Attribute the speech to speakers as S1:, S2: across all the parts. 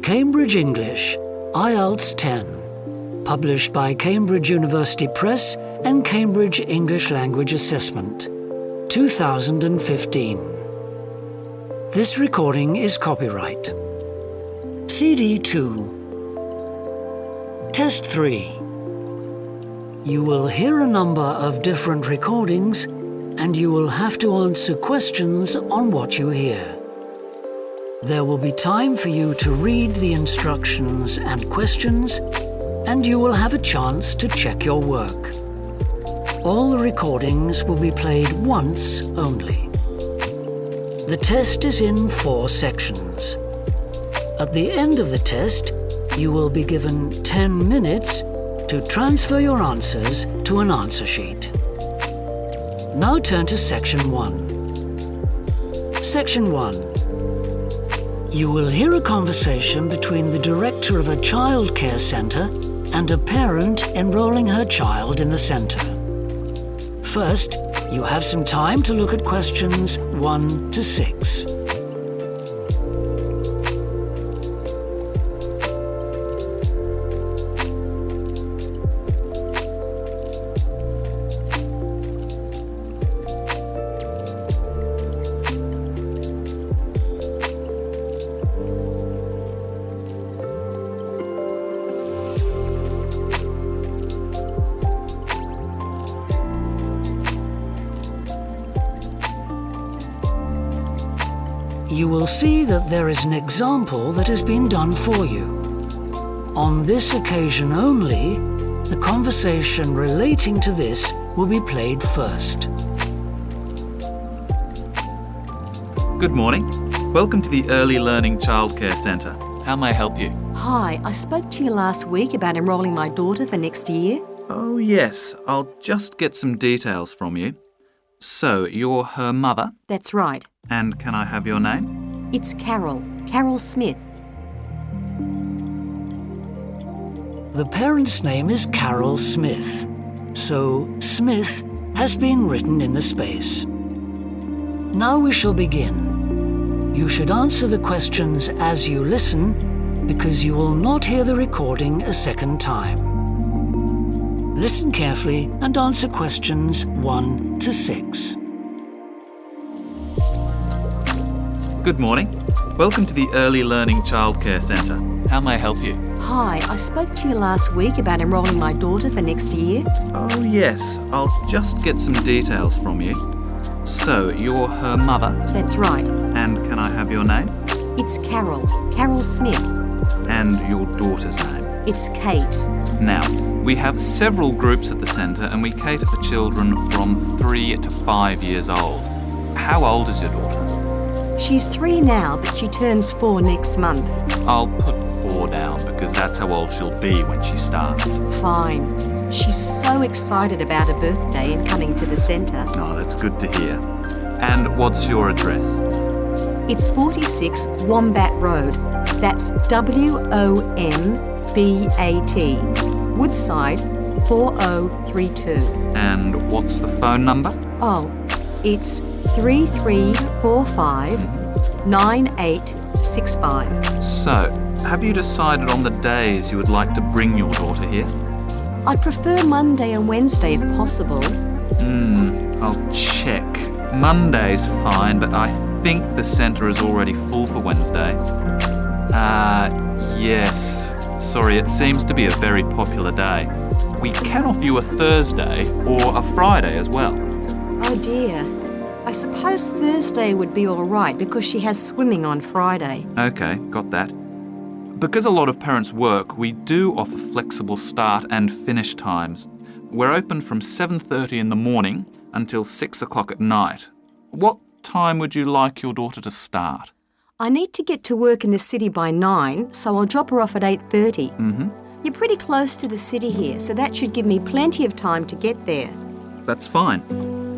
S1: Cambridge English, IELTS 10, published by Cambridge University Press and Cambridge English Language Assessment, 2015. This recording is copyright. CD 2. Test 3. You will hear a number of different recordings and you will have to answer questions on what you hear. There will be time for you to read the instructions and questions, and you will have a chance to check your work. All the recordings will be played once only. The test is in 4 sections. At the end of the test, you will be given 10 minutes to transfer your answers to an answer sheet. Now turn to Section 1. Section 1. You will hear a conversation between the director of a childcare centre and a parent enrolling her child in the centre. First, you have some time to look at questions 1 to 6. You will see that there is an example that has been done for you. On this occasion only, the conversation relating to this will be played first.
S2: Good morning. Welcome to the Early Learning Childcare Centre. How may I help you?
S3: Hi, I spoke to you last week about enrolling my daughter for next year.
S2: Oh yes, I'll just get some details from you. So, you're her mother?
S3: That's right.
S2: And can I have your name?
S3: It's Carol Smith.
S1: The parent's name is Carol Smith, so Smith has been written in the space. Now we shall begin. You should answer the questions as you listen, because you will not hear the recording a second time. Listen carefully and answer questions 1 to 6.
S2: Good morning. Welcome to the Early Learning Childcare Centre. How may I help you?
S3: Hi, I spoke to you last week about enrolling my daughter for next year.
S2: Oh yes, I'll just get some details from you. So, you're her mother?
S3: That's right.
S2: And can I have your name?
S3: It's Carol Smith.
S2: And your daughter's name?
S3: It's Kate.
S2: Now, we have several groups at the centre and we cater for children from 3 to 5 years old. How old is your daughter?
S3: She's 3 now, but she turns 4 next month.
S2: I'll put 4 down because that's how old she'll be when she starts.
S3: Fine. She's so excited about her birthday and coming to the centre.
S2: Oh, that's good to hear. And what's your address?
S3: It's 46 Wombat Road. That's WOMBAT. Woodside 4032.
S2: And what's the phone number?
S3: Oh, it's 3345 9865.
S2: So, have you decided on the days you would like to bring your daughter here?
S3: I'd prefer Monday and Wednesday if possible.
S2: I'll check. Monday's fine, but I think the centre is already full for Wednesday. Yes. Sorry, it seems to be a very popular day. We can offer you a Thursday or a Friday as well.
S3: Oh dear. I suppose Thursday would be all right because she has swimming on Friday.
S2: Okay, got that. Because a lot of parents work, we do offer flexible start and finish times. We're open from 7:30 in the morning until 6 o'clock at night. What time would you like your daughter to start?
S3: I need to get to work in the city by 9, so I'll drop her off at 8:30. You're pretty close to the city here, so that should give me plenty of time to get there.
S2: That's fine.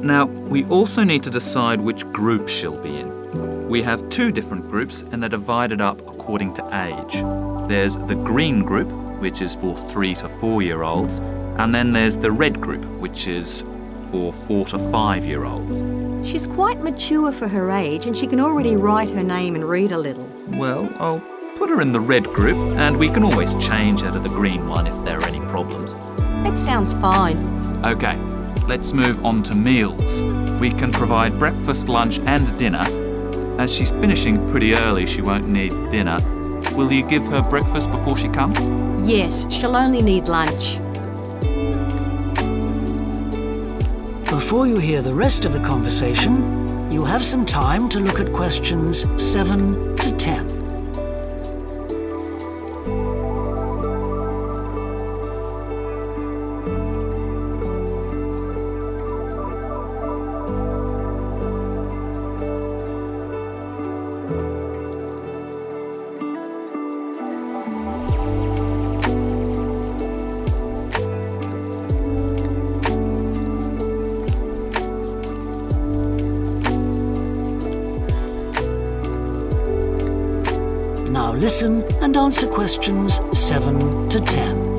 S2: Now, we also need to decide which group she'll be in. We have 2 different groups and they're divided up according to age. There's the green group, which is for 3 to 4-year-olds, and then there's the red group, which is for 4 to 5-year-olds.
S3: She's quite mature for her age and she can already write her name and read a little.
S2: Well, I'll put her in the red group, and we can always change her to the green one if there are any problems.
S3: That sounds fine.
S2: Okay, let's move on to meals. We can provide breakfast, lunch and dinner. As she's finishing pretty early, she won't need dinner. Will you give her breakfast before she comes?
S3: Yes, she'll only need lunch.
S1: Before you hear the rest of the conversation, you have some time to look at questions 7 to 10. Now listen and answer questions 7 to 10.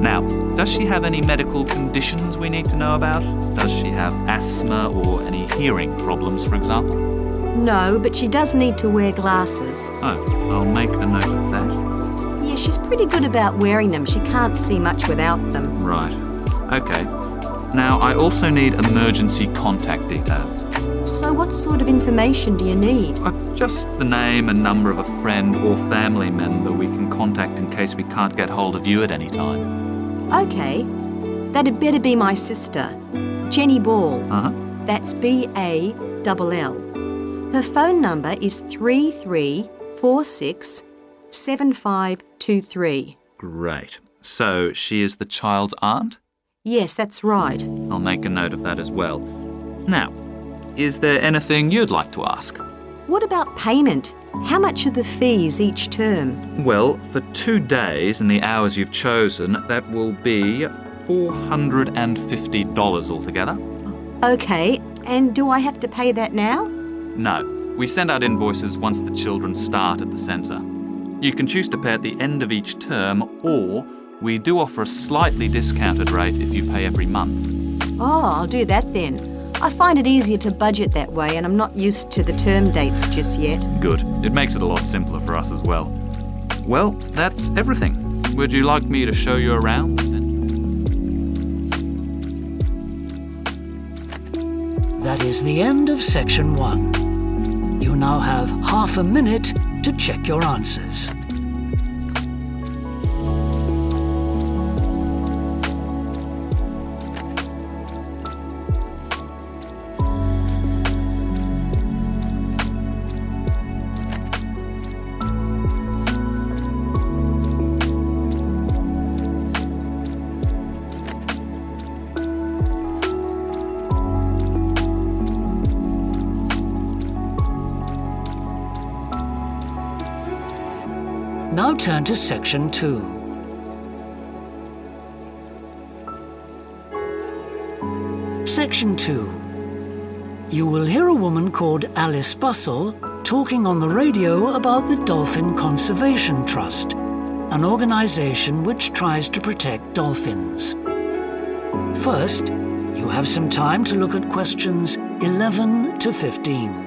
S2: Now, does she have any medical conditions we need to know about? Does she have asthma or any hearing problems, for example?
S3: No, but she does need to wear glasses.
S2: Oh, I'll make a note of that.
S3: Yeah, she's pretty good about wearing them. She can't see much without them.
S2: Right. Okay. Now, I also need emergency contact details.
S3: So what sort of information do you need?
S2: Just the name and number of a friend or family member we can contact in case we can't get hold of you at any time.
S3: Okay. That'd better be my sister, Jenny Ball.
S2: Uh-huh.
S3: That's B-A-L-L. Her phone number is 33467523.
S2: Great. So she is the child's aunt?
S3: Yes, that's right.
S2: I'll make a note of that as well. Now, is there anything you'd like to ask?
S3: What about payment? How much are the fees each term?
S2: Well, for 2 days and the hours you've chosen, that will be $450 altogether.
S3: Okay, and do I have to pay that now?
S2: No, we send out invoices once the children start at the centre. You can choose to pay at the end of each term, or we do offer a slightly discounted rate if you pay every month.
S3: Oh, I'll do that then. I find it easier to budget that way, and I'm not used to the term dates just yet.
S2: Good. It makes it a lot simpler for us as well. Well, that's everything. Would you like me to show you around the centre?
S1: That is the end of section 1. You now have half a minute to check your answers. Now turn to section 2. Section 2. You will hear a woman called Alice Bustle talking on the radio about the Dolphin Conservation Trust, an organisation which tries to protect dolphins. First, you have some time to look at questions 11 to 15.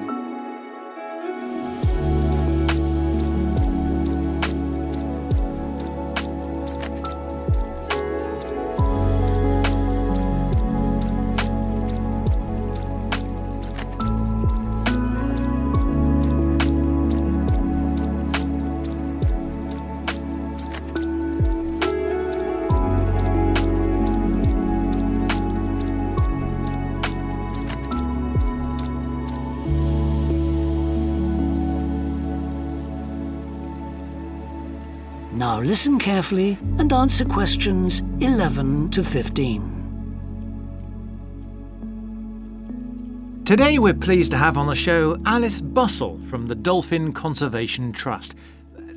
S1: Now listen carefully and answer questions 11 to 15.
S4: Today we're pleased to have on the show Alice Bustle from the Dolphin Conservation Trust.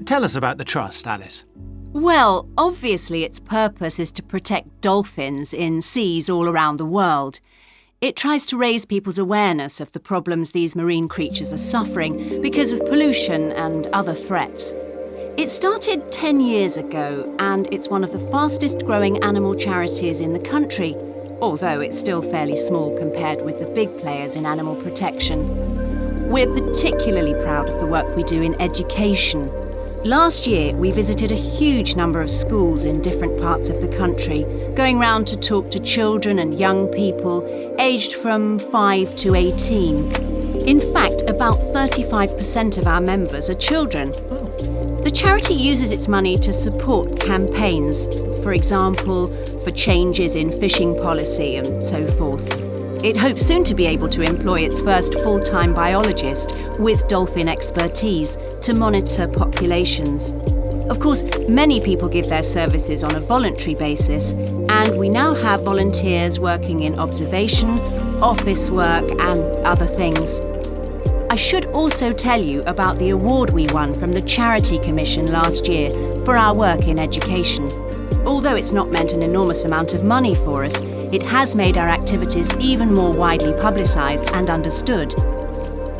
S4: Tell us about the trust, Alice.
S5: Well, obviously its purpose is to protect dolphins in seas all around the world. It tries to raise people's awareness of the problems these marine creatures are suffering because of pollution and other threats. It started 10 years ago, and it's one of the fastest growing animal charities in the country, although it's still fairly small compared with the big players in animal protection. We're particularly proud of the work we do in education. Last year, we visited a huge number of schools in different parts of the country, going round to talk to children and young people aged from 5 to 18. In fact, about 35% of our members are children. The charity uses its money to support campaigns, for example, for changes in fishing policy and so forth. It hopes soon to be able to employ its first full-time biologist with dolphin expertise to monitor populations. Of course, many people give their services on a voluntary basis, and we now have volunteers working in observation, office work and other things. I should also tell you about the award we won from the Charity Commission last year for our work in education. Although it's not meant an enormous amount of money for us, it has made our activities even more widely publicised and understood.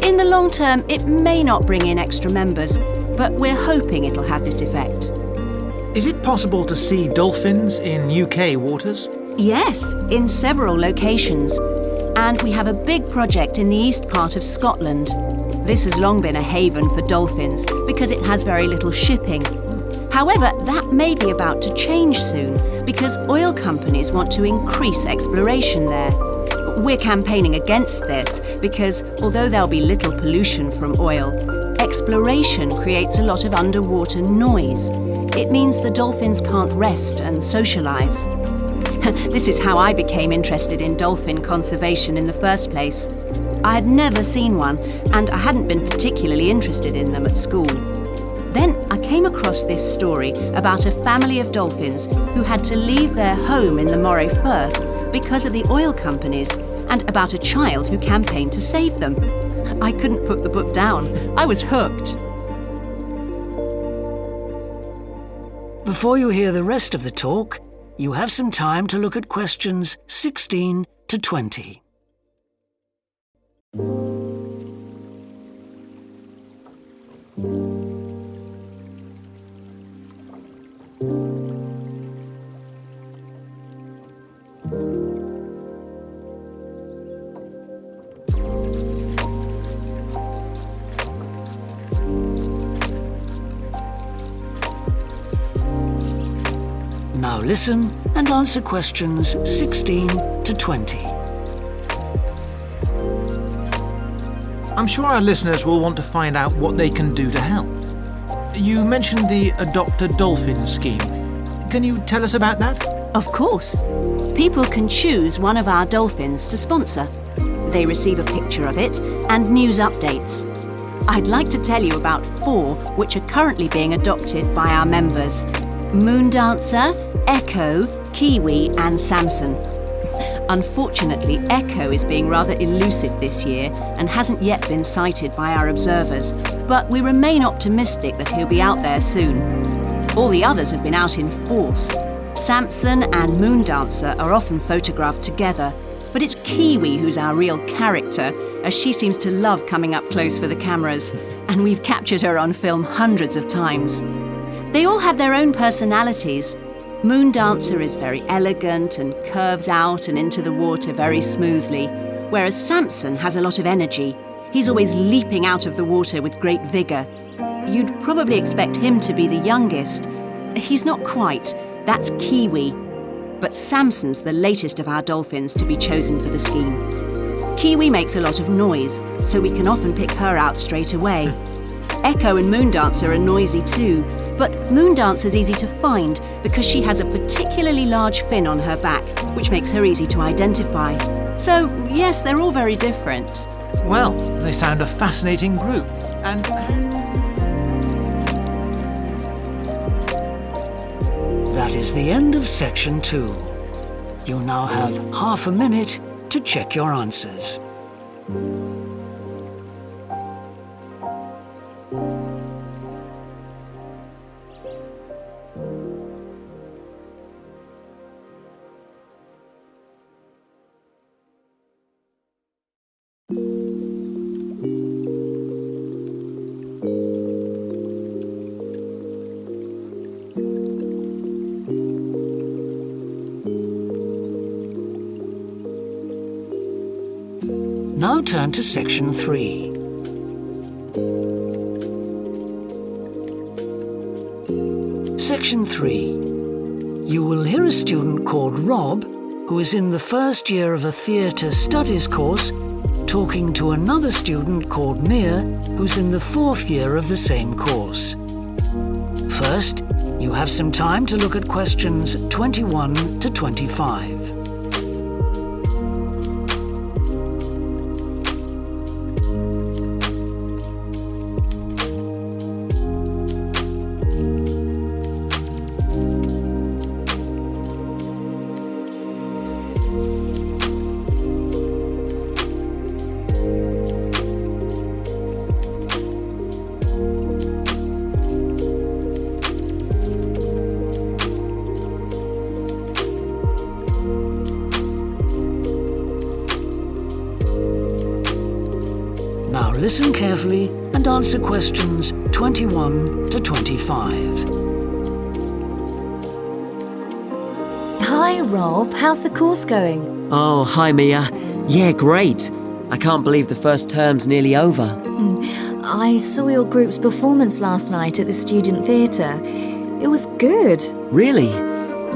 S5: In the long term, it may not bring in extra members, but we're hoping it'll have this effect.
S4: Is it possible to see dolphins in UK waters?
S5: Yes, in several locations. And we have a big project in the east part of Scotland. This has long been a haven for dolphins because it has very little shipping. However, that may be about to change soon because oil companies want to increase exploration there. We're campaigning against this because although there'll be little pollution from oil, exploration creates a lot of underwater noise. It means the dolphins can't rest and socialise. This is how I became interested in dolphin conservation in the first place. I had never seen one, and I hadn't been particularly interested in them at school. Then I came across this story about a family of dolphins who had to leave their home in the Moray Firth because of the oil companies, and about a child who campaigned to save them. I couldn't put the book down. I was hooked.
S1: Before you hear the rest of the talk, you have some time to look at questions 16 to 20. Now listen and answer questions 16 to 20.
S4: I'm sure our listeners will want to find out what they can do to help. You mentioned the Adopt a Dolphin scheme. Can you tell us about that?
S5: Of course. People can choose one of our dolphins to sponsor. They receive a picture of it and news updates. I'd like to tell you about 4 which are currently being adopted by our members: Moondancer, Echo, Kiwi and Samson. Unfortunately, Echo is being rather elusive this year and hasn't yet been sighted by our observers, but we remain optimistic that he'll be out there soon. All the others have been out in force. Samson and Moondancer are often photographed together, but it's Kiwi who's our real character, as she seems to love coming up close for the cameras, and we've captured her on film hundreds of times. They all have their own personalities. Moondancer is very elegant and curves out and into the water very smoothly, whereas Samson has a lot of energy. He's always leaping out of the water with great vigour. You'd probably expect him to be the youngest. He's not quite. That's Kiwi. But Samson's the latest of our dolphins to be chosen for the scheme. Kiwi makes a lot of noise, so we can often pick her out straight away. Echo and Moondancer are noisy too, but Moondancer's easy to find because she has a particularly large fin on her back, which makes her easy to identify. So, yes, they're all very different.
S4: Well, they sound a fascinating group. And
S1: That is the end of section 2. You now have half a minute to check your answers. Now turn to section 3. Section 3. You will hear a student called Rob, who is in the first year of a theatre studies course, talking to another student called Mia, who's in the fourth year of the same course. First, you have some time to look at questions 21 to 25. Now listen carefully and answer questions 21 to 25.
S6: Hi, Rob. How's the course going?
S7: Oh, hi, Mia. Yeah, great. I can't believe the first term's nearly over.
S6: I saw your group's performance last night at the student theatre. It was good.
S7: Really?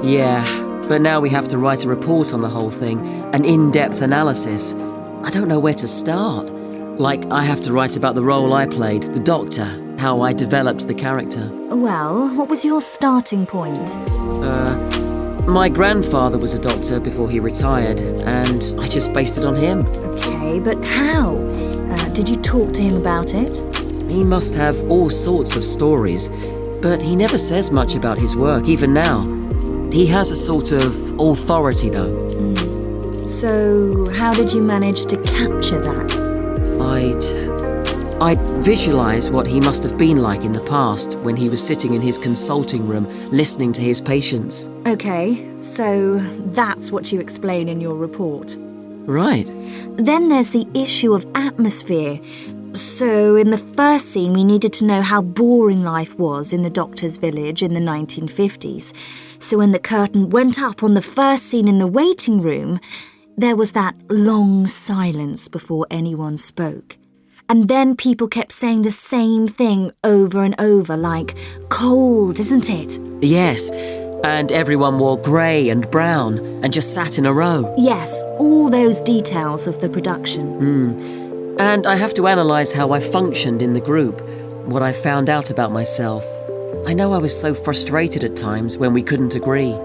S7: Yeah, but now we have to write a report on the whole thing, an in-depth analysis. I don't know where to start. Like, I have to write about the role I played, the Doctor, how I developed the character.
S6: Well, what was your starting point?
S7: My grandfather was a doctor before he retired, and I just based it on him.
S6: Okay, but how? Did you talk to him about it?
S7: He must have all sorts of stories, but he never says much about his work, even now. He has a sort of authority, though.
S6: So, how did you manage to capture that?
S7: I'd visualise what he must have been like in the past when he was sitting in his consulting room listening to his patients.
S6: Okay, so that's what you explain in your report.
S7: Right.
S6: Then there's the issue of atmosphere. So in the first scene, we needed to know how boring life was in the Doctor's village in the 1950s. So when the curtain went up on the first scene in the waiting room, there was that long silence before anyone spoke. And then people kept saying the same thing over and over, like, cold, isn't it?
S7: Yes, and everyone wore grey and brown and just sat in a row.
S6: Yes, all those details of the production.
S7: And I have to analyse how I functioned in the group, what I found out about myself. I know I was so frustrated at times when we couldn't agree.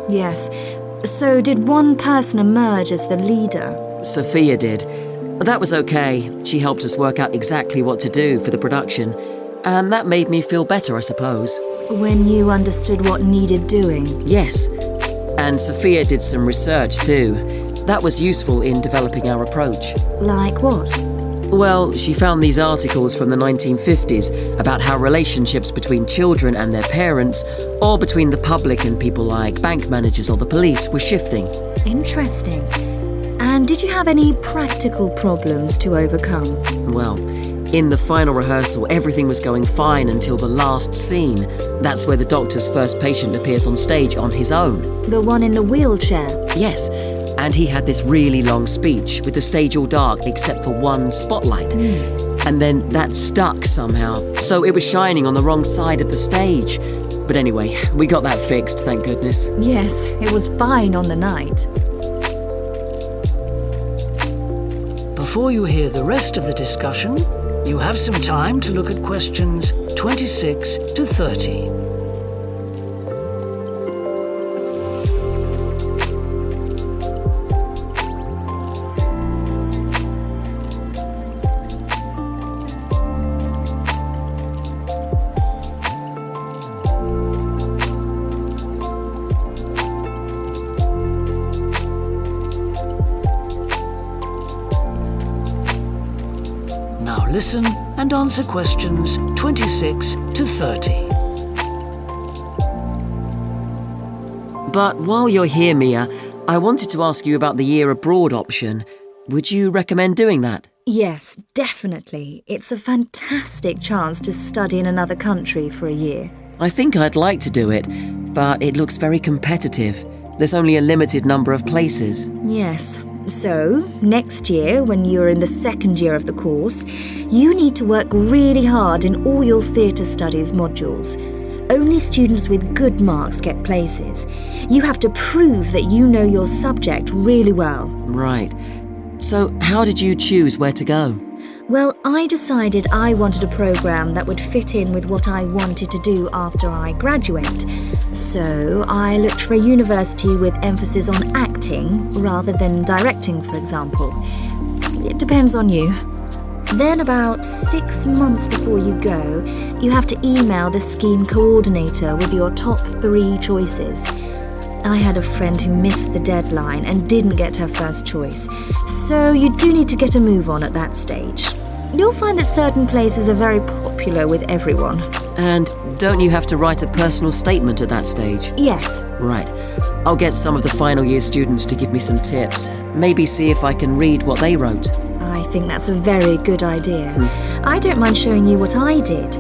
S6: Yes. So did one person emerge as the leader?
S7: Sophia did. That was okay. She helped us work out exactly what to do for the production. And that made me feel better, I suppose.
S6: When you understood what needed doing?
S7: Yes. And Sophia did some research too. That was useful in developing our approach.
S6: Like what?
S7: Well, she found these articles from the 1950s about how relationships between children and their parents, or between the public and people like bank managers or the police, were shifting.
S6: Interesting. And did you have any practical problems to overcome?
S7: Well, in the final rehearsal, everything was going fine until the last scene. That's where the Doctor's first patient appears on stage on his own.
S6: The one in the wheelchair?
S7: Yes. And he had this really long speech with the stage all dark except for one spotlight. And then that stuck somehow. So it was shining on the wrong side of the stage. But anyway, we got that fixed, thank goodness.
S6: Yes, it was fine on the night.
S1: Before you hear the rest of the discussion, you have some time to look at questions 26 to 30. Now listen and answer questions 26 to 30.
S7: But while you're here, Mia, I wanted to ask you about the year abroad option. Would you recommend doing that?
S6: Yes, definitely. It's a fantastic chance to study in another country for a year.
S7: I think I'd like to do it, but it looks very competitive. There's only a limited number of places.
S6: Yes. So, next year, when you're in the second year of the course, you need to work really hard in all your theatre studies modules. only students with good marks get places. You have to prove that you know your subject really well.
S7: Right. So how did you choose where to go?
S6: Well, I decided I wanted a program that would fit in with what I wanted to do after I graduate. So I looked for a university with emphasis on acting rather than directing, for example. It depends on you. Then about 6 months before you go, you have to email the scheme coordinator with your top 3 choices. I had a friend who missed the deadline and didn't get her first choice, so you do need to get a move on at that stage. You'll find that certain places are very popular with everyone.
S7: And don't you have to write a personal statement at that stage?
S6: Yes.
S7: Right. I'll get some of the final year students to give me some tips. Maybe see if I can read what they wrote.
S6: I think that's a very good idea. I don't mind showing you what I did.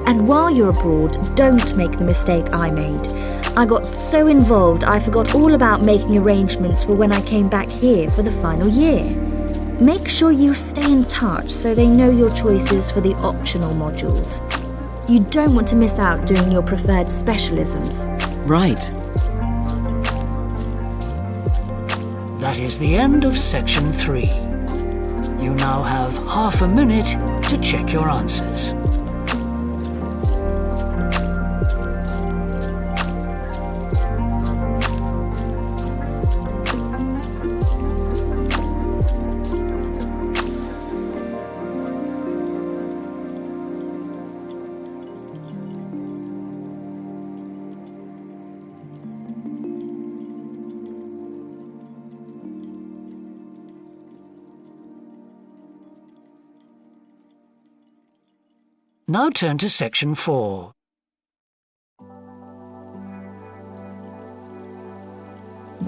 S6: And while you're abroad, don't make the mistake I made. I got so involved I forgot all about making arrangements for when I came back here for the final year. Make sure you stay in touch so they know your choices for the optional modules. You don't want to miss out doing your preferred specialisms.
S7: Right.
S1: That is the end of section 3. You now have half a minute to check your answers. Now turn to section 4.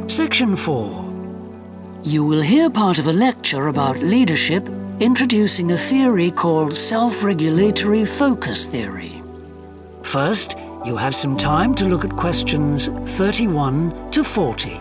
S1: Section 4. You will hear part of a lecture about leadership introducing a theory called self-regulatory focus theory. First, you have some time to look at questions 31 to 40.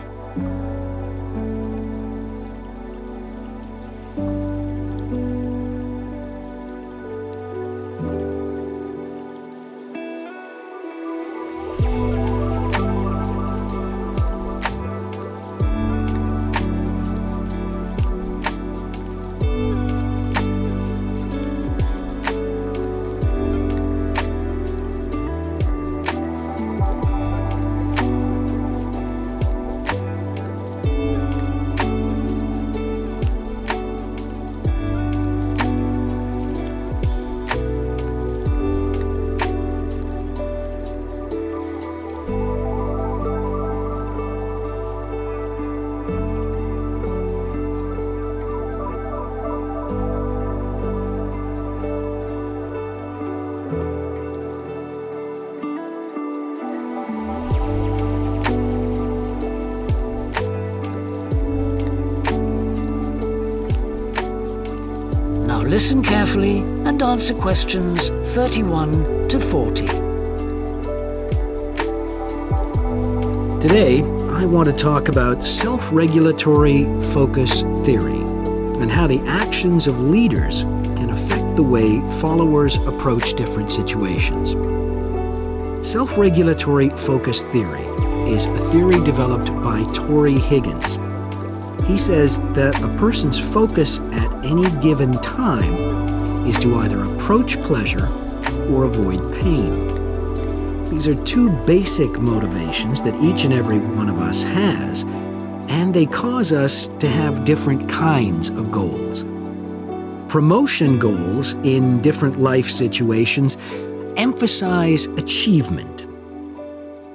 S1: Listen carefully and answer questions 31 to 40.
S8: Today, I want to talk about self-regulatory focus theory and how the actions of leaders can affect the way followers approach different situations. Self-regulatory focus theory is a theory developed by Torrey Higgins. He says that a person's focus at any given time is to either approach pleasure or avoid pain. These are 2 basic motivations that each and every one of us has, and they cause us to have different kinds of goals. Promotion goals in different life situations emphasize achievement.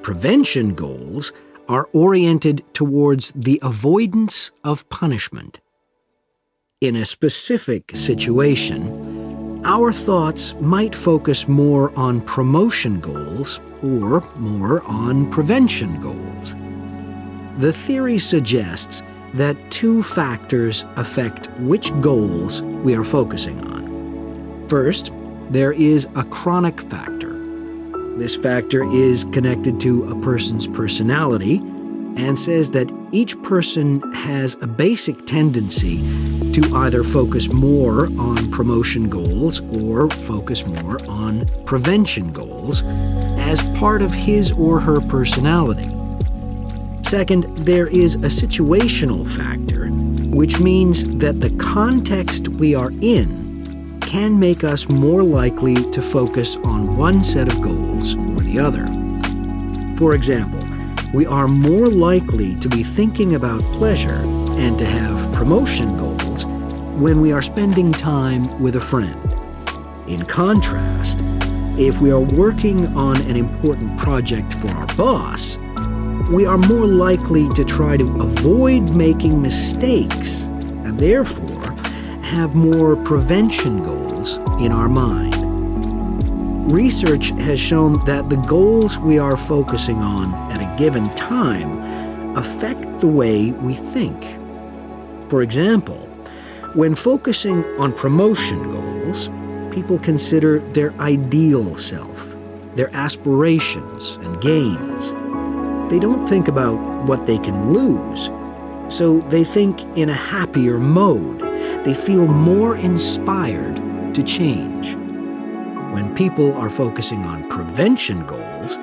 S8: Prevention goals are oriented towards the avoidance of punishment. In a specific situation, our thoughts might focus more on promotion goals or more on prevention goals. The theory suggests that 2 factors affect which goals we are focusing on. First, there is a chronic factor. This factor is connected to a person's personality and says that each person has a basic tendency to either focus more on promotion goals or focus more on prevention goals as part of his or her personality. Second, there is a situational factor, which means that the context we are in can make us more likely to focus on one set of goals or the other. For example, we are more likely to be thinking about pleasure and to have promotion goals when we are spending time with a friend. In contrast, if we are working on an important project for our boss, we are more likely to try to avoid making mistakes and therefore have more prevention goals in our mind. Research has shown that the goals we are focusing on at a given time affect the way we think. For example, when focusing on promotion goals, people consider their ideal self, their aspirations and gains. They don't think about what they can lose, so they think in a happier mode. They feel more inspired to change. When people are focusing on prevention goals,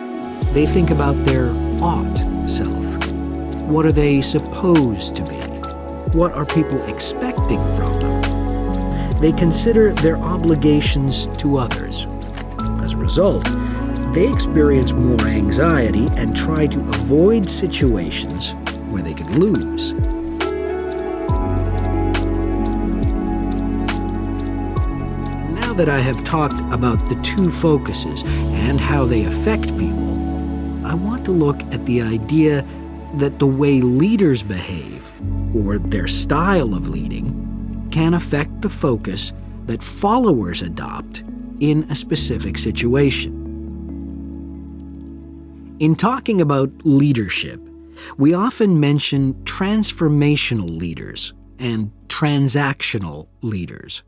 S8: they think about their ought self. What are they supposed to be? What are people expecting from them? They consider their obligations to others. As a result, they experience more anxiety and try to avoid situations where they could lose. Now that I have talked about the two focuses and how they affect people, I want to look at the idea that the way leaders behave, or their style of leading, can affect the focus that followers adopt in a specific situation. In talking about leadership, we often mention transformational leaders and transactional leaders.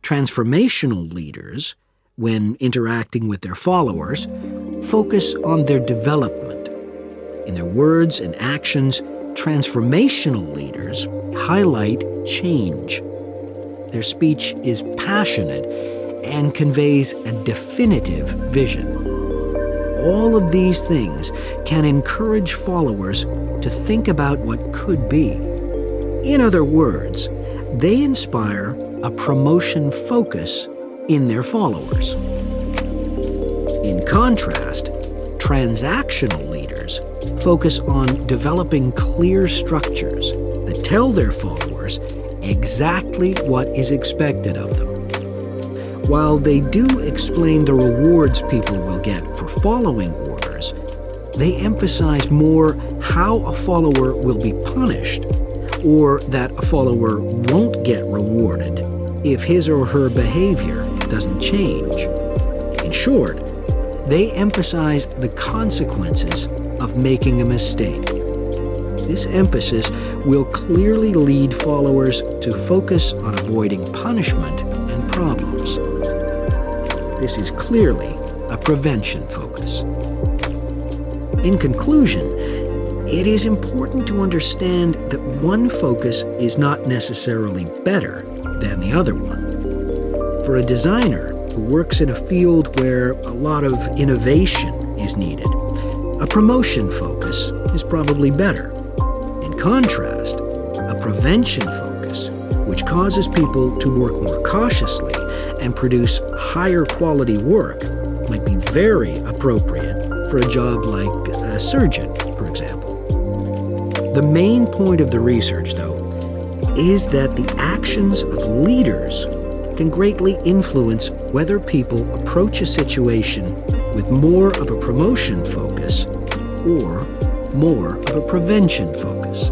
S8: Transformational leaders, when interacting with their followers, focus on their development. In their words and actions, transformational leaders highlight change. Their speech is passionate and conveys a definitive vision. All of these things can encourage followers to think about what could be. In other words, they inspire a promotion focus in their followers. In contrast, transactional leaders focus on developing clear structures that tell their followers exactly what is expected of them. While they do explain the rewards people will get for following orders, they emphasize more how a follower will be punished, or that a follower won't get rewarded if his or her behavior doesn't change. In short, they emphasize the consequences of making a mistake. This emphasis will clearly lead followers to focus on avoiding punishment and problems. This is clearly a prevention focus. In conclusion, it is important to understand that one focus is not necessarily better than the other one. For a designer who works in a field where a lot of innovation is needed, a promotion focus is probably better. In contrast, a prevention focus, which causes people to work more cautiously and produce higher quality work, might be very appropriate for a job like a surgeon, for example. The main point of the research, though, is that the actions of leaders can greatly influence whether people approach a situation with more of a promotion focus or more of a prevention focus.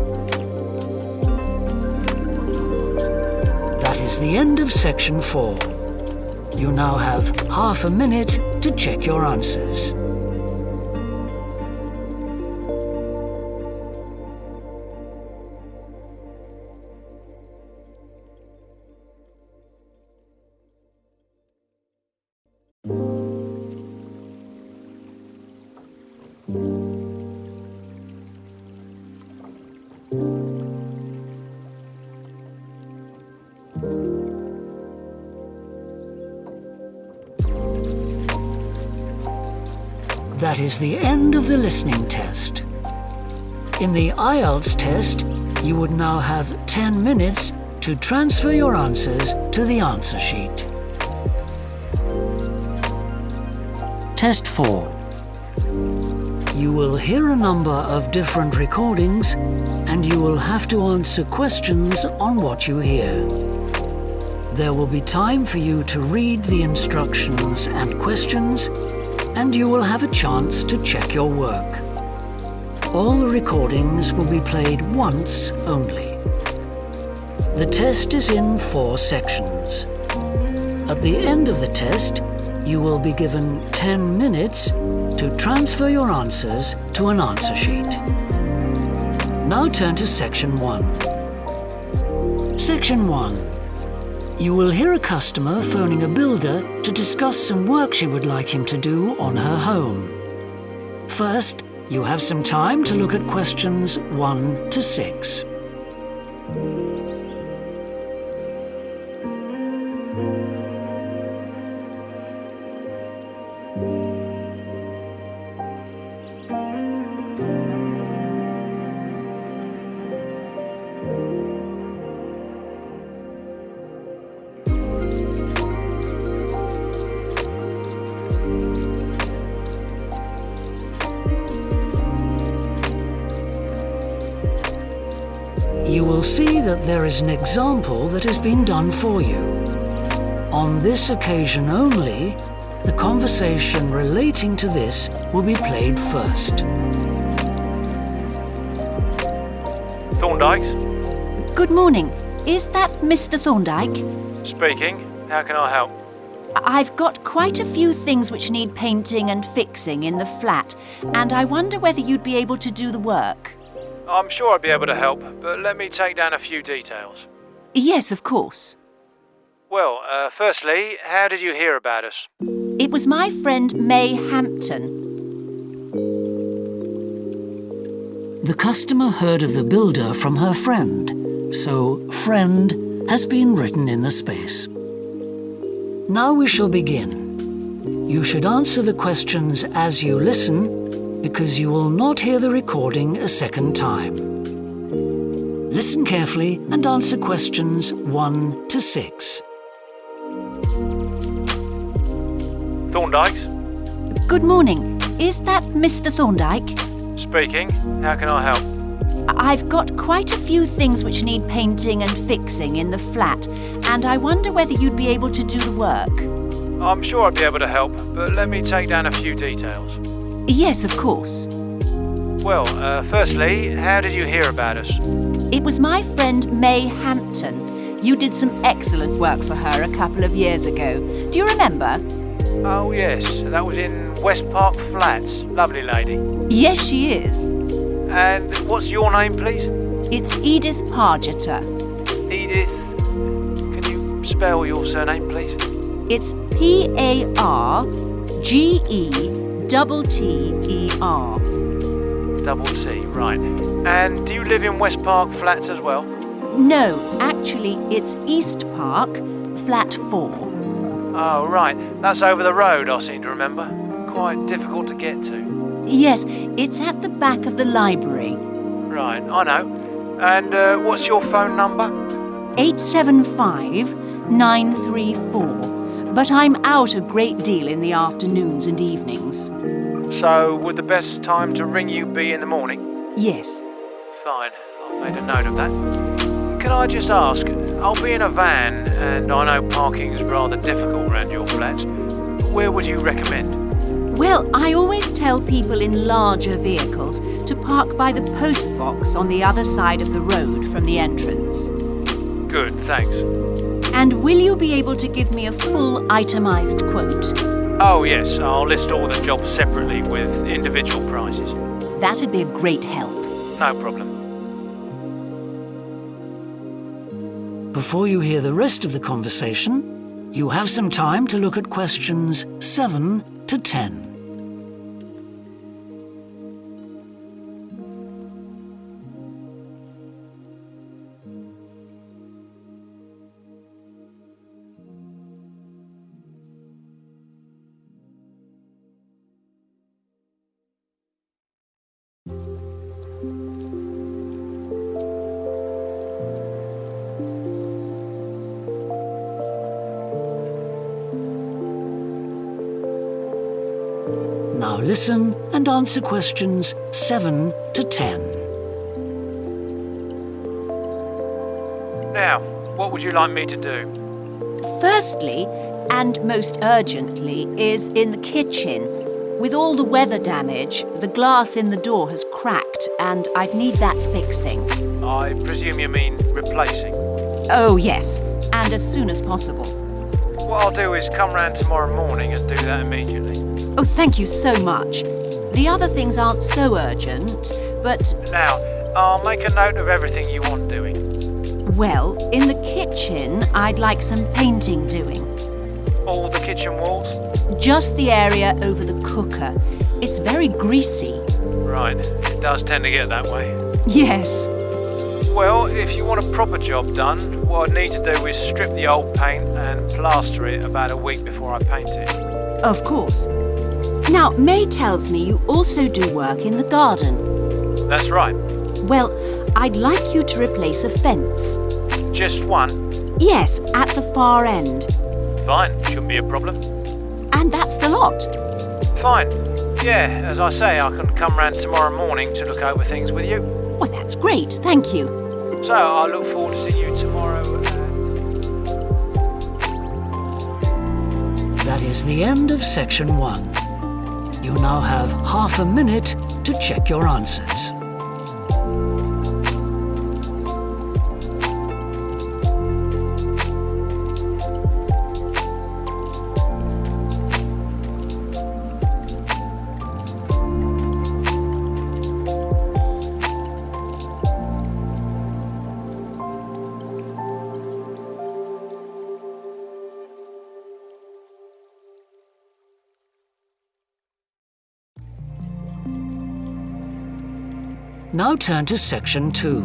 S1: That is the end of section 4. You now have half a minute to check your answers. That is the end of the listening test. In the IELTS test, you would now have 10 minutes to transfer your answers to the answer sheet. Test 4. You will hear a number of different recordings and you will have to answer questions on what you hear. There will be time for you to read the instructions and questions, and you will have a chance to check your work. All the recordings will be played once only. The test is in 4 sections. At the end of the test, you will be given 10 minutes to transfer your answers to an answer sheet. Now turn to Section 1. Section 1. You will hear a customer phoning a builder to discuss some work she would like him to do on her home. First, you have some time to look at questions 1 to 6. You will see that there is an example that has been done for you. On this occasion only, the conversation relating to this will be played first.
S9: Thorndike's?
S5: Good morning. Is that Mr. Thorndyke?
S9: Speaking. How can I help?
S5: I've got quite a few things which need painting and fixing in the flat, and I wonder whether you'd be able to do the work.
S9: I'm sure I'd be able to help, but let me take down a few details.
S5: Yes, of course.
S9: Well, firstly, how did you hear about us?
S5: It was my friend May Hampton.
S1: The customer heard of the builder from her friend, so friend has been written in the space. Now we shall begin. You should answer the questions as you listen, because you will not hear the recording a second time. Listen carefully and answer questions 1 to 6.
S9: Thorndike's?
S5: Good morning. Is that Mr. Thorndyke?
S9: Speaking. How can I help?
S5: I've got quite a few things which need painting and fixing in the flat, and I wonder whether you'd be able to do the work.
S9: I'm sure I'd be able to help, but let me take down a few details.
S5: Yes, of course.
S9: Well, firstly, how did you hear about us?
S5: It was my friend May Hampton. You did some excellent work for her a couple of years ago. Do you remember?
S9: Oh, yes. That was in West Park Flats. Lovely lady.
S5: Yes, she is.
S9: And what's your name, please?
S5: It's Edith Pargeter.
S9: Edith. Can you spell your surname, please?
S5: It's P-A-R-G-E-T-T-E-R.
S9: Double T, right. And do you live in West Park Flats as well?
S5: No, actually, it's East Park, flat 4.
S9: Oh, right. That's over the road, I seem to remember. Quite difficult to get to.
S5: Yes, it's at the back of the library.
S9: Right, I know. And what's your phone number?
S5: 875-934. But I'm out a great deal in the afternoons and evenings.
S9: So, would the best time to ring you be in the morning?
S5: Yes.
S9: Fine, I've made a note of that. Can I just ask, I'll be in a van, and I know parking's rather difficult around your flat. Where would you recommend?
S5: Well, I always tell people in larger vehicles to park by the post box on the other side of the road from the entrance.
S9: Good, thanks.
S5: And will you be able to give me a full itemised quote?
S9: Oh, yes, I'll list all the jobs separately with individual prices.
S5: That'd be a great help.
S9: No problem.
S1: Before you hear the rest of the conversation, you have some time to look at questions 7 to 10. Now listen and answer questions 7 to 10.
S9: Now, what would you like me to do?
S5: Firstly, and most urgently, is in the kitchen. With all the weather damage, the glass in the door has cracked and I'd need that fixing.
S9: I presume you mean replacing.
S5: Oh, yes, and as soon as possible.
S9: What I'll do is come round tomorrow morning and do that immediately.
S5: Oh, thank you so much. The other things aren't so urgent, but,
S9: Now, I'll make a note of everything you want doing.
S5: well, in the kitchen, I'd like some painting doing.
S9: All the kitchen walls?
S5: Just the area over the cooker. It's very greasy.
S9: Right, it does tend to get that way.
S5: Yes.
S9: Well, if you want a proper job done, what I'd need to do is strip the old paint and plaster it about a week before I paint it.
S5: Of course. Now, May tells me you also do work in the garden.
S9: That's right.
S5: Well, I'd like you to replace a fence.
S9: Just one?
S5: Yes, at the far end.
S9: Fine, shouldn't be a problem.
S5: And that's the lot.
S9: Fine. Yeah, as I say, I can come round tomorrow morning to look over things with you.
S5: Well, that's great, thank you.
S9: So, I look forward to seeing you tomorrow.
S1: That is the end of section 1. You now have half a minute to check your answers. Now turn to section 2.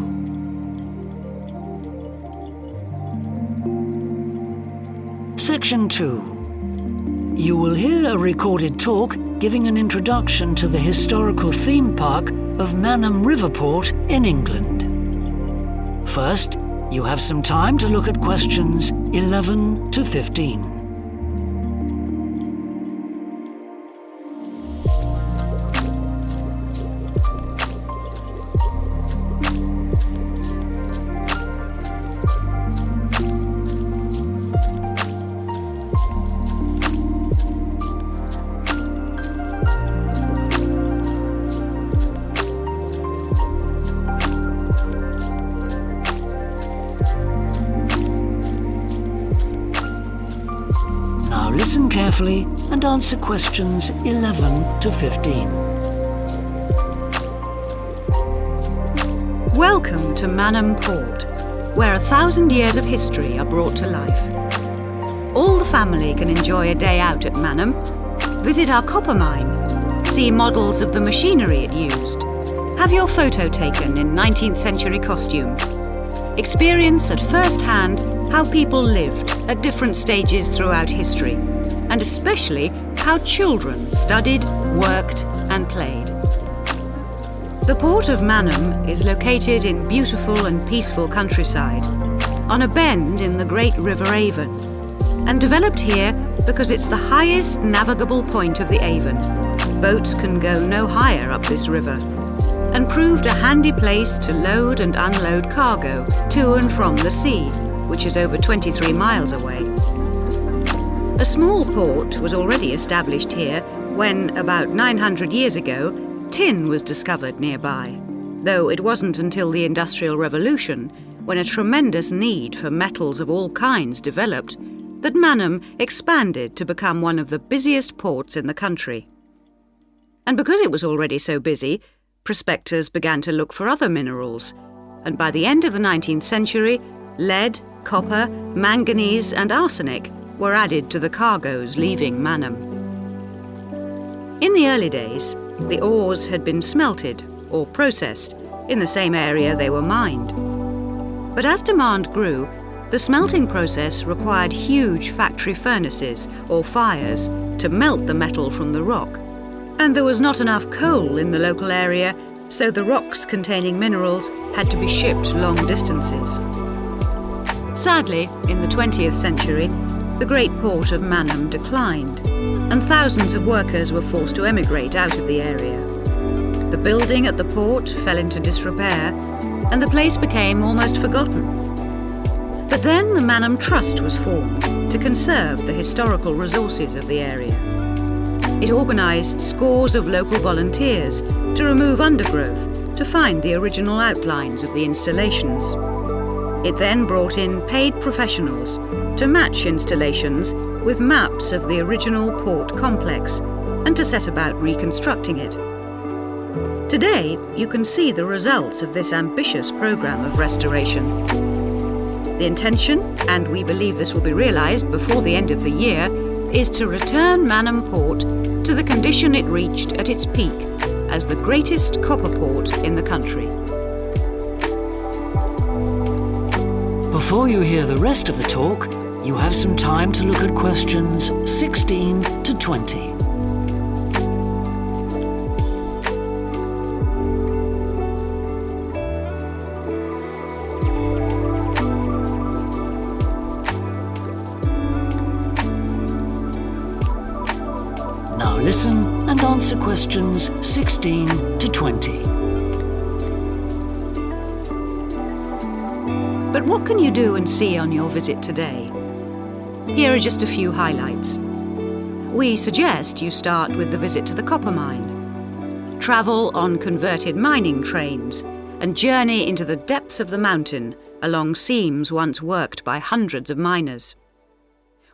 S1: Section 2. You will hear a recorded talk giving an introduction to the historical theme park of Manham Riverport in England. First, you have some time to look at questions 11 to 15. Listen carefully and answer questions 11 to 15.
S10: Welcome to Manham Port, where 1,000 years of history are brought to life. All the family can enjoy a day out at Manham, visit our copper mine, see models of the machinery it used, have your photo taken in 19th century costume, experience at first hand how people lived at different stages throughout history, and especially how children studied, worked and played. The port of Manham is located in beautiful and peaceful countryside, on a bend in the great River Avon, and developed here because it's the highest navigable point of the Avon. Boats can go no higher up this river, and proved a handy place to load and unload cargo to and from the sea, which is over 23 miles away. A small port was already established here when, about 900 years ago, tin was discovered nearby, though it wasn't until the Industrial Revolution, when a tremendous need for metals of all kinds developed, that Manham expanded to become one of the busiest ports in the country. And because it was already so busy, prospectors began to look for other minerals, and by the end of the 19th century, lead, copper, manganese and arsenic were added to the cargoes leaving Manham. In the early days, the ores had been smelted or processed in the same area they were mined. But as demand grew, the smelting process required huge factory furnaces or fires to melt the metal from the rock. And there was not enough coal in the local area, so the rocks containing minerals had to be shipped long distances. Sadly, in the 20th century, the great port of Mannum declined, and thousands of workers were forced to emigrate out of the area. The building at the port fell into disrepair, and the place became almost forgotten. But then the Mannum Trust was formed to conserve the historical resources of the area. It organised scores of local volunteers to remove undergrowth to find the original outlines of the installations. It then brought in paid professionals to match installations with maps of the original port complex and to set about reconstructing it. Today, you can see the results of this ambitious programme of restoration. The intention, and we believe this will be realised before the end of the year, is to return Mannum Port to the condition it reached at its peak as the greatest copper port in the country.
S1: Before you hear the rest of the talk, you have some time to look at questions 16 to 20. Now listen and answer questions 16 to 20.
S10: But what can you do and see on your visit today? Here are just a few highlights. We suggest you start with the visit to the copper mine. Travel on converted mining trains and journey into the depths of the mountain along seams once worked by hundreds of miners.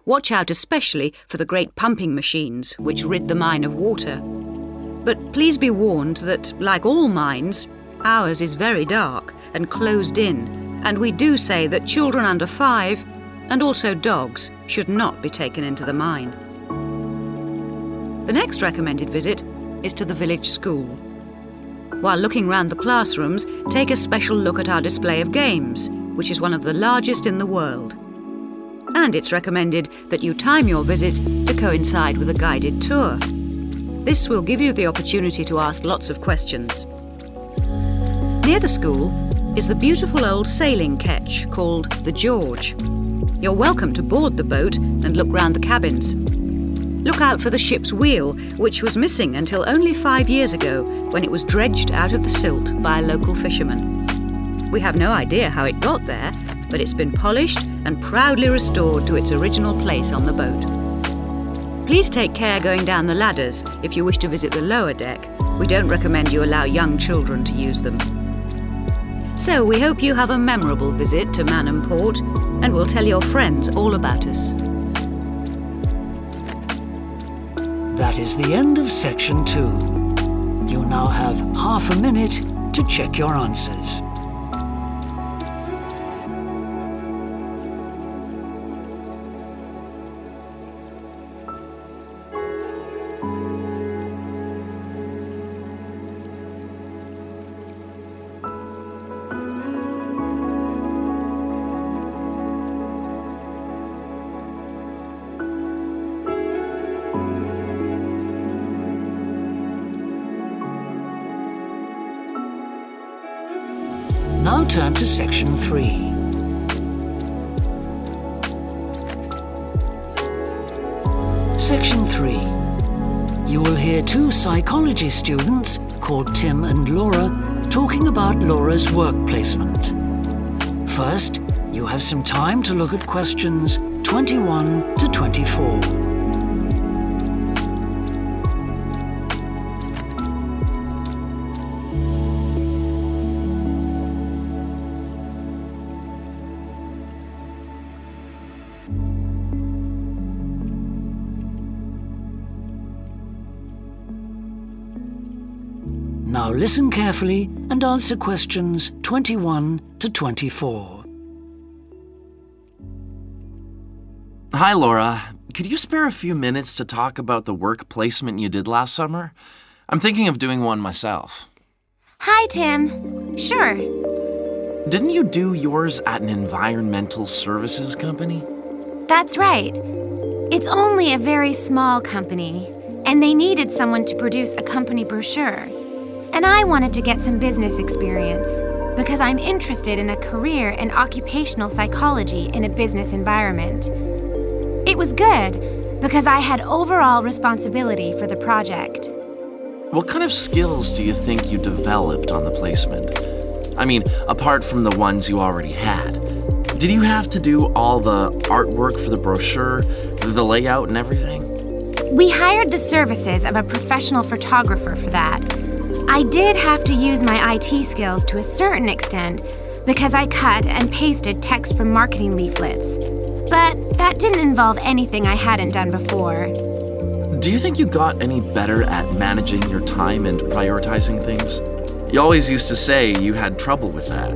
S10: Watch out especially for the great pumping machines which rid the mine of water. But please be warned that, like all mines, ours is very dark and closed in, and we do say that children under 5 and also dogs should not be taken into the mine. The next recommended visit is to the village school. While looking round the classrooms, take a special look at our display of games, which is one of the largest in the world. And it's recommended that you time your visit to coincide with a guided tour. This will give you the opportunity to ask lots of questions. Near the school is the beautiful old sailing ketch called the George. You're welcome to board the boat and look round the cabins. Look out for the ship's wheel, which was missing until only 5 years ago when it was dredged out of the silt by a local fisherman. We have no idea how it got there, but it's been polished and proudly restored to its original place on the boat. Please take care going down the ladders if you wish to visit the lower deck. We don't recommend you allow young children to use them. So we hope you have a memorable visit to Mannum Port, and will tell your friends all about us.
S1: That is the end of section 2. You now have half a minute to check your answers. Now turn to section 3. Section 3. You will hear 2 psychology students called Tim and Laura talking about Laura's work placement. First, you have some time to look at questions 21 to 24. Now listen carefully and answer questions 21 to 24.
S11: Hi, Laura. Could you spare a few minutes to talk about the work placement you did last summer? I'm thinking of doing one myself.
S12: Hi, Tim. Sure.
S11: Didn't you do yours at an environmental services company?
S12: That's right. It's only a very small company, and they needed someone to produce a company brochure. And I wanted to get some business experience because I'm interested in a career in occupational psychology in a business environment. It was good, because I had overall responsibility for the project.
S11: What kind of skills do you think you developed on the placement? I mean, apart from the ones you already had. Did you have to do all the artwork for the brochure, the layout and everything?
S12: We hired the services of a professional photographer for that. I did have to use my IT skills to a certain extent because I cut and pasted text from marketing leaflets. But that didn't involve anything I hadn't done before.
S11: Do you think you got any better at managing your time and prioritizing things? You always used to say you had trouble with that.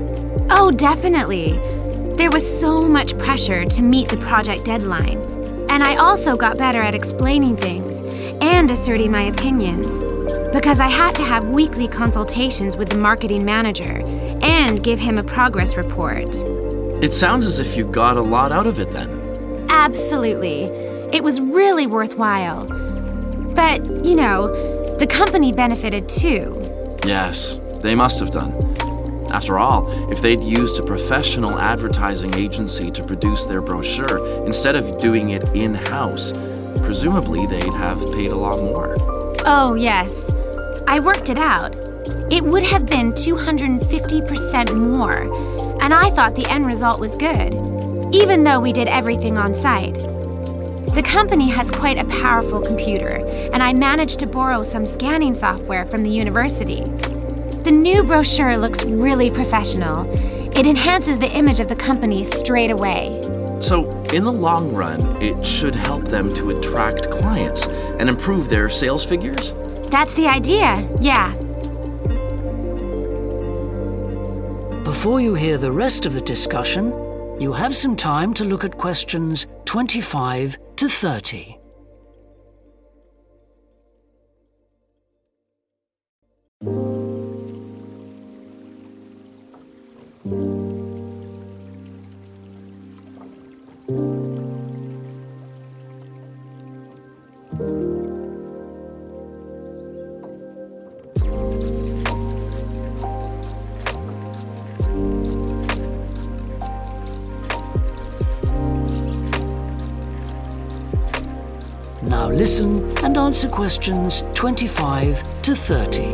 S12: Oh, definitely. There was so much pressure to meet the project deadline. And I also got better at explaining things and asserting my opinions, because I had to have weekly consultations with the marketing manager and give him a progress report.
S11: It sounds as if you got a lot out of it then.
S12: Absolutely. It was really worthwhile. But, the company benefited too.
S11: Yes, they must have done. After all, if they'd used a professional advertising agency to produce their brochure instead of doing it in-house, presumably they'd have paid a lot more.
S12: Oh, yes. I worked it out. It would have been 250% more, and I thought the end result was good, even though we did everything on site. The company has quite a powerful computer, and I managed to borrow some scanning software from the university. The new brochure looks really professional. It enhances the image of the company straight away.
S11: So, in the long run, it should help them to attract clients and improve their sales figures?
S12: That's the idea, yeah.
S1: Before you hear the rest of the discussion, you have some time to look at questions 25 to 30. Now listen and answer questions 25 to 30.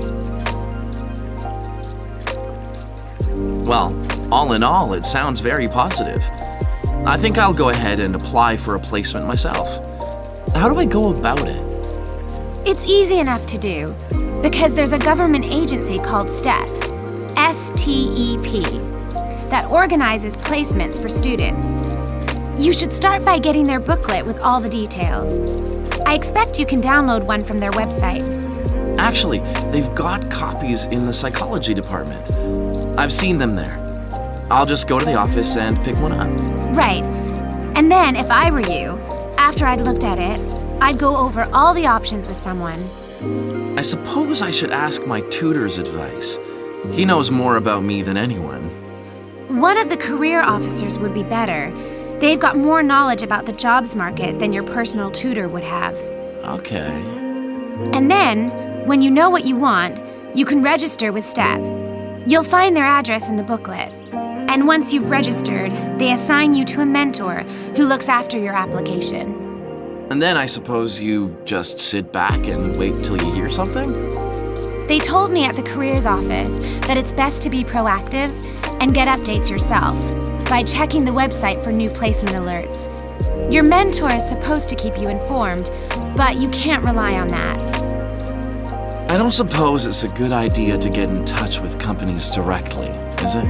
S11: Well, all in all, it sounds very positive. I think I'll go ahead and apply for a placement myself. How do I go about it?
S12: It's easy enough to do, because there's a government agency called STEP, S-T-E-P, that organizes placements for students. You should start by getting their booklet with all the details. I expect you can download one from their website.
S11: Actually, they've got copies in the psychology department. I've seen them there. I'll just go to the office and pick one up.
S12: Right. And then, if I were you, after I'd looked at it, I'd go over all the options with someone.
S11: I suppose I should ask my tutor's advice. He knows more about me than anyone.
S12: One of the career officers would be better. They've got more knowledge about the jobs market than your personal tutor would have.
S11: Okay.
S12: And then, when you know what you want, you can register with STEP. You'll find their address in the booklet. And once you've registered, they assign you to a mentor who looks after your application.
S11: And then I suppose you just sit back and wait till you hear something?
S12: They told me at the careers office that it's best to be proactive and get updates yourself by checking the website for new placement alerts. Your mentor is supposed to keep you informed, but you can't rely on that.
S11: I don't suppose it's a good idea to get in touch with companies directly, is it?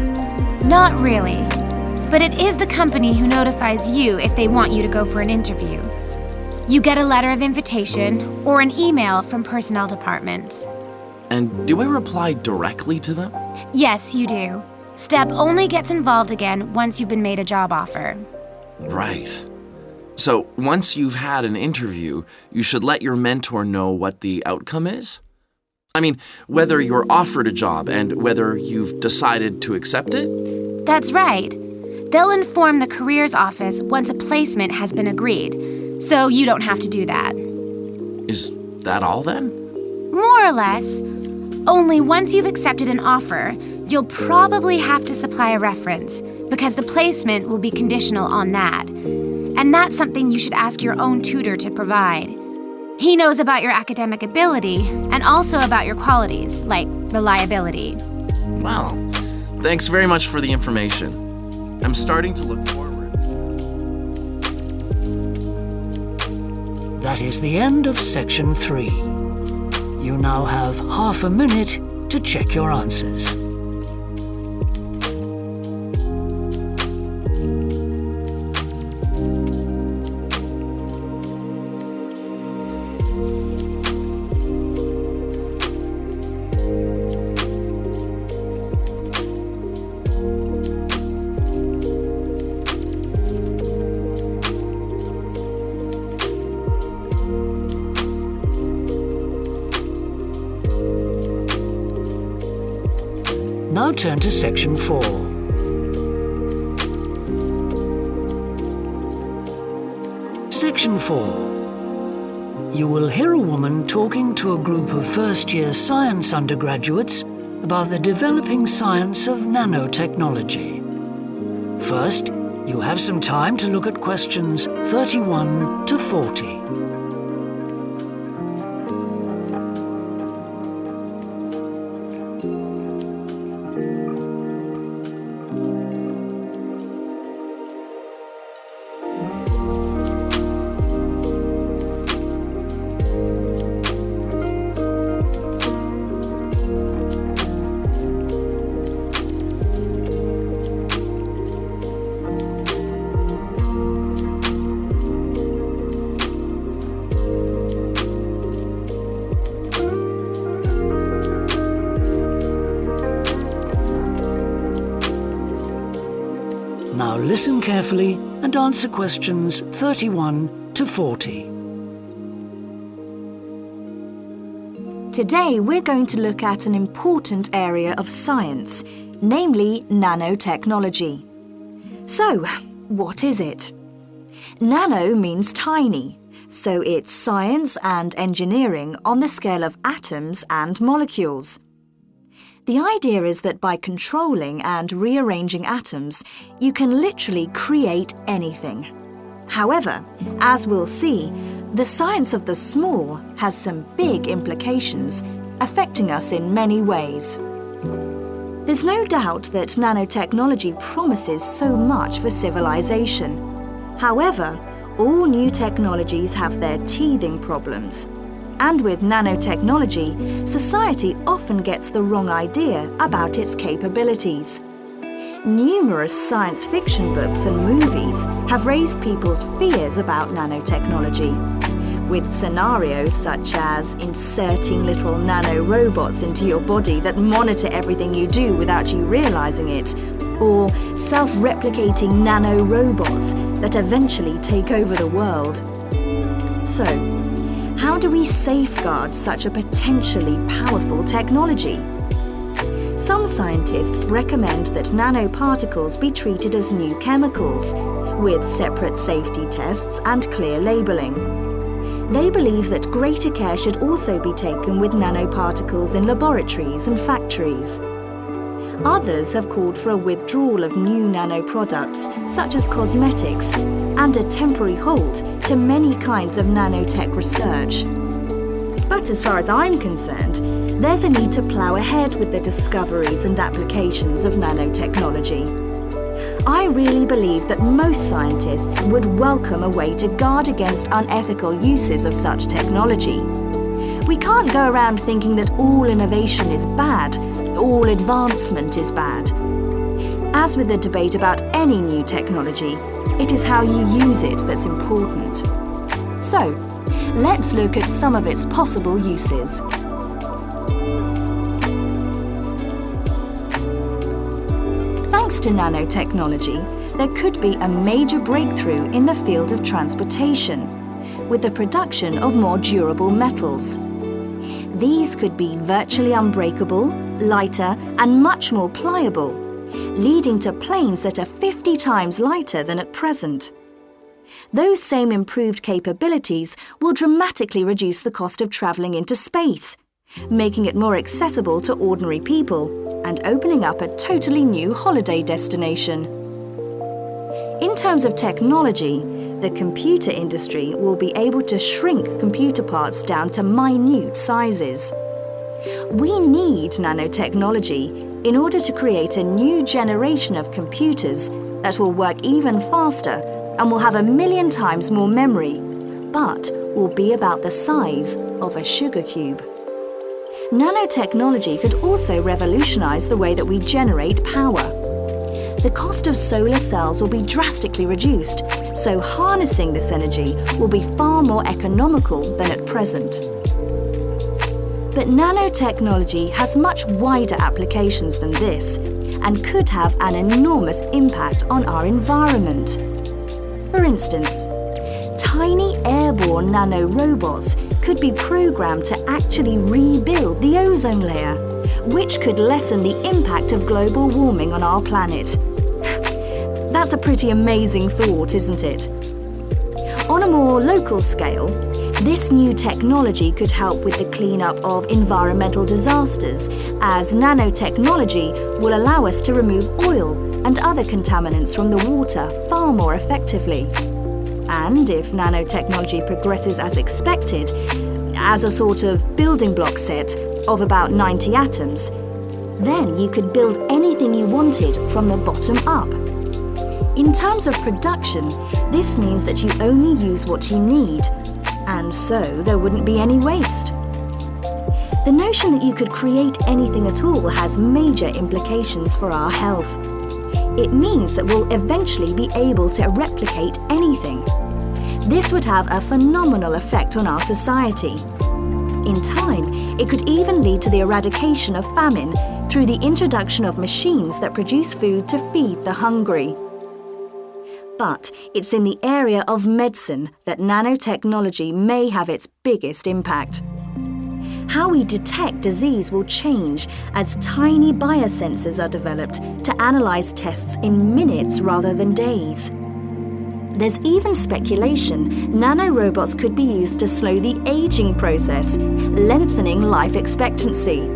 S12: Not really. But it is the company who notifies you if they want you to go for an interview. You get a letter of invitation or an email from personnel department.
S11: And do I reply directly to them?
S12: Yes, you do. STEP only gets involved again once you've been made a job offer.
S11: Right. So once you've had an interview, you should let your mentor know what the outcome is? I mean, whether you're offered a job and whether you've decided to accept it?
S12: That's right. They'll inform the careers office once a placement has been agreed, so you don't have to do that.
S11: Is that all then?
S12: More or less. Only once you've accepted an offer, you'll probably have to supply a reference, because the placement will be conditional on that. and that's something you should ask your own tutor to provide. He knows about your academic ability and also about your qualities, like reliability.
S11: Wow. Thanks very much for the information. I'm starting to look forward.
S1: That is the end of section 3. You now have half a minute to check your answers. Now turn to section 4. Section 4. You will hear a woman talking to a group of first-year science undergraduates about the developing science of nanotechnology. First, you have some time to look at questions 31 to 40. Now listen carefully and answer questions 31 to 40.
S6: Today we're going to look at an important area of science, namely nanotechnology. So, what is it? Nano means tiny, so it's science and engineering on the scale of atoms and molecules. The idea is that by controlling and rearranging atoms, you can literally create anything. However, as we'll see, the science of the small has some big implications, affecting us in many ways. There's no doubt that nanotechnology promises so much for civilization. However, all new technologies have their teething problems. And with nanotechnology, society often gets the wrong idea about its capabilities. Numerous science fiction books and movies have raised people's fears about nanotechnology, with scenarios such as inserting little nanorobots into your body that monitor everything you do without you realizing it, or self-replicating nanorobots that eventually take over the world. So, how do we safeguard such a potentially powerful technology? Some scientists recommend that nanoparticles be treated as new chemicals, with separate safety tests and clear labelling. They believe that greater care should also be taken with nanoparticles in laboratories and factories. Others have called for a withdrawal of new nanoproducts, such as cosmetics, and a temporary halt to many kinds of nanotech research. But as far as I'm concerned, there's a need to plough ahead with the discoveries and applications of nanotechnology. I really believe that most scientists would welcome a way to guard against unethical uses of such technology. We can't go around thinking that all innovation is bad, all advancement is bad. As with the debate about any new technology, it is how you use it that's important. So, let's look at some of its possible uses. Thanks to nanotechnology, there could be a major breakthrough in the field of transportation, with the production of more durable metals. These could be virtually unbreakable, lighter, and much more pliable, leading to planes that are 50 times lighter than at present. Those same improved capabilities will dramatically reduce the cost of travelling into space, making it more accessible to ordinary people and opening up a totally new holiday destination. In terms of technology, the computer industry will be able to shrink computer parts down to minute sizes. We need nanotechnology in order to create a new generation of computers that will work even faster and will have 1,000,000 times more memory, but will be about the size of a sugar cube. Nanotechnology could also revolutionize the way that we generate power. The cost of solar cells will be drastically reduced, so harnessing this energy will be far more economical than at present. But nanotechnology has much wider applications than this and could have an enormous impact on our environment. For instance, tiny airborne nanorobots could be programmed to actually rebuild the ozone layer, which could lessen the impact of global warming on our planet. That's a pretty amazing thought, isn't it? On a more local scale, this new technology could help with the cleanup of environmental disasters, as nanotechnology will allow us to remove oil and other contaminants from the water far more effectively. And if nanotechnology progresses as expected, as a sort of building block set of about 90 atoms, then you could build anything you wanted from the bottom up. In terms of production, this means that you only use what you need, and so there wouldn't be any waste. The notion that you could create anything at all has major implications for our health. It means that we'll eventually be able to replicate anything. This would have a phenomenal effect on our society. In time, it could even lead to the eradication of famine through the introduction of machines that produce food to feed the hungry. But it's in the area of medicine that nanotechnology may have its biggest impact. How we detect disease will change as tiny biosensors are developed to analyze tests in minutes rather than days. There's even speculation nanorobots could be used to slow the aging process, lengthening life expectancy.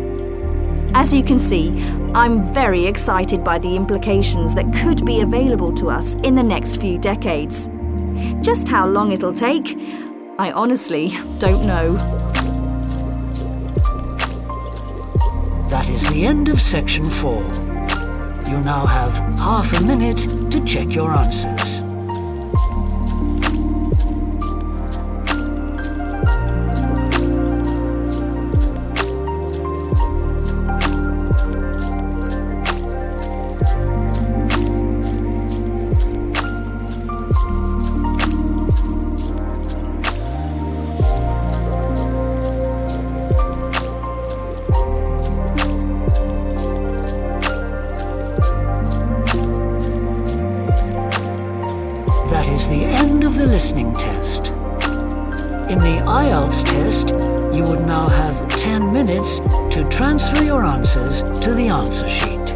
S6: As you can see, I'm very excited by the implications that could be available to us in the next few decades. Just how long it'll take, I honestly don't know.
S1: That is the end of section 4. You now have half a minute to check your answers. That is the end of the listening test. In the IELTS test, you would now have 10 minutes to transfer your answers to the answer sheet.